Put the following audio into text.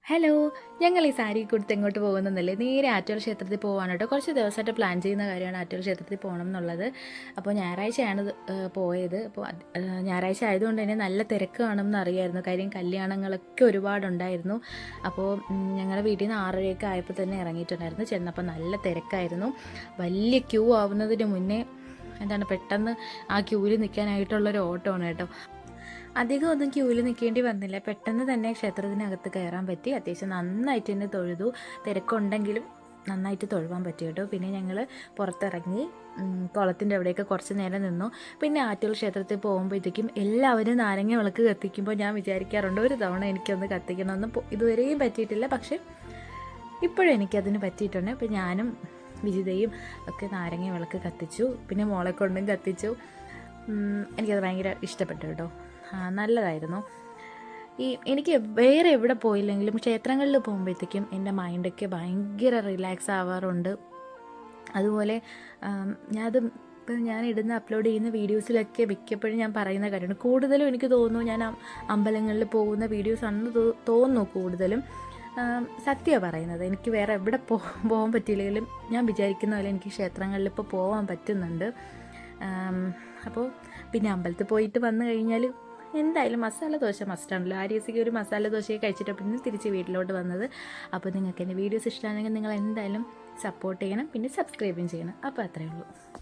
Hello, ഞങ്ങൾ ഈ സാരി കൊടുത്ത് എങ്ങോട്ട് പോകുന്നതെന്നല്ലേ, നേരെ ആറ്റുകാൽ ക്ഷേത്രത്തിൽ പോകാൻ കേട്ടോ. കുറച്ച് ദിവസമായിട്ട് പ്ലാൻ ചെയ്യുന്ന കാര്യമാണ് ആറ്റുകാൽ ക്ഷേത്രത്തിൽ പോകണം എന്നുള്ളത്. അപ്പോൾ ഞായറാഴ്ചയാണ് പോയത്. അപ്പോൾ ഞായറാഴ്ച ആയതുകൊണ്ട് തന്നെ നല്ല തിരക്ക് കാണുമെന്ന് അറിയായിരുന്നു. കാര്യം കല്യാണങ്ങളൊക്കെ ഒരുപാടുണ്ടായിരുന്നു. അപ്പോൾ ഞങ്ങളുടെ വീട്ടിൽ നിന്ന് 6:30 ആയപ്പോൾ തന്നെ ഇറങ്ങിയിട്ടുണ്ടായിരുന്നു. ചെന്നപ്പോൾ നല്ല തിരക്കായിരുന്നു. വലിയ ക്യൂ ആവുന്നതിന് മുന്നേ പെട്ടെന്ന് ആ ക്യൂവിൽ നിൽക്കാനായിട്ടുള്ളൊരു ഓട്ടമാണ് കേട്ടോ. അധികം ഒന്നും ക്യൂവിൽ നിൽക്കേണ്ടി വന്നില്ല. പെട്ടെന്ന് തന്നെ ക്ഷേത്രത്തിനകത്ത് കയറാൻ പറ്റി. അത്യാവശ്യം നന്നായിട്ട് തന്നെ തൊഴുതു. തിരക്കുണ്ടെങ്കിലും നന്നായിട്ട് തൊഴുവാൻ പറ്റി കേട്ടോ. പിന്നെ ഞങ്ങൾ പുറത്തിറങ്ങി കുളത്തിൻ്റെ അവിടെയൊക്കെ കുറച്ച് നേരം നിന്നു. പിന്നെ ആറ്റുകാൽ ക്ഷേത്രത്തിൽ പോകുമ്പോഴത്തേക്കും എല്ലാവരും നാരങ്ങ വിളക്ക് കത്തിക്കുമ്പോൾ ഞാൻ വിചാരിക്കാറുണ്ട് ഒരു തവണ എനിക്കൊന്ന് കത്തിക്കണമെന്ന്. ഇതുവരെയും പറ്റിയിട്ടില്ല, പക്ഷേ ഇപ്പോഴും എനിക്കതിന് പറ്റിയിട്ടുണ്ട്. അപ്പോൾ ഞാനും വിജിതയും ഒക്കെ നാരങ്ങ വിളക്ക് കത്തിച്ചു. പിന്നെ മോളെ കൊണ്ടും കത്തിച്ചു. എനിക്കത് ഭയങ്കര ഇഷ്ടപ്പെട്ടു കേട്ടോ. നല്ലതായിരുന്നു. എനിക്ക് വേറെ എവിടെ പോയില്ലെങ്കിലും ക്ഷേത്രങ്ങളിൽ പോകുമ്പോഴത്തേക്കും എൻ്റെ മൈൻഡൊക്കെ ഭയങ്കര റിലാക്സ് ആവാറുണ്ട്. അതുപോലെ ഞാൻ ഇടുന്ന അപ്ലോഡ് ചെയ്യുന്ന വീഡിയോസിലൊക്കെ മിക്കപ്പോഴും ഞാൻ പറയുന്ന കാര്യമാണ്. കൂടുതലും എനിക്ക് തോന്നുന്നു ഞാൻ അമ്പലങ്ങളിൽ പോകുന്ന വീഡിയോസാണെന്ന് തോന്നുന്നു കൂടുതലും. സത്യമാണ് പറയുന്നത്. എനിക്ക് വേറെ എവിടെ പോകാൻ പറ്റിയില്ലെങ്കിലും ഞാൻ വിചാരിക്കുന്ന പോലെ എനിക്ക് ക്ഷേത്രങ്ങളിൽ ഇപ്പോൾ പോകാൻ പറ്റുന്നുണ്ട്. അപ്പോൾ പിന്നെ അമ്പലത്തിൽ പോയിട്ട് വന്നു കഴിഞ്ഞാൽ എന്തായാലും മസാല ദോശ മസ്റ്റാണല്ലോ. ആര്യസിക്ക് ഒരു മസാല ദോശയെ കഴിച്ചിട്ട് പിന്നെ തിരിച്ച് വീട്ടിലോട്ട് വന്നത്. അപ്പോൾ നിങ്ങൾക്ക് എൻ്റെ വീഡിയോസ് ഇഷ്ടമാണെങ്കിൽ നിങ്ങൾ എന്തായാലും സപ്പോർട്ട് ചെയ്യണം, പിന്നെ സബ്സ്ക്രൈബും ചെയ്യണം. അപ്പോൾ അത്രയേ ഉള്ളൂ.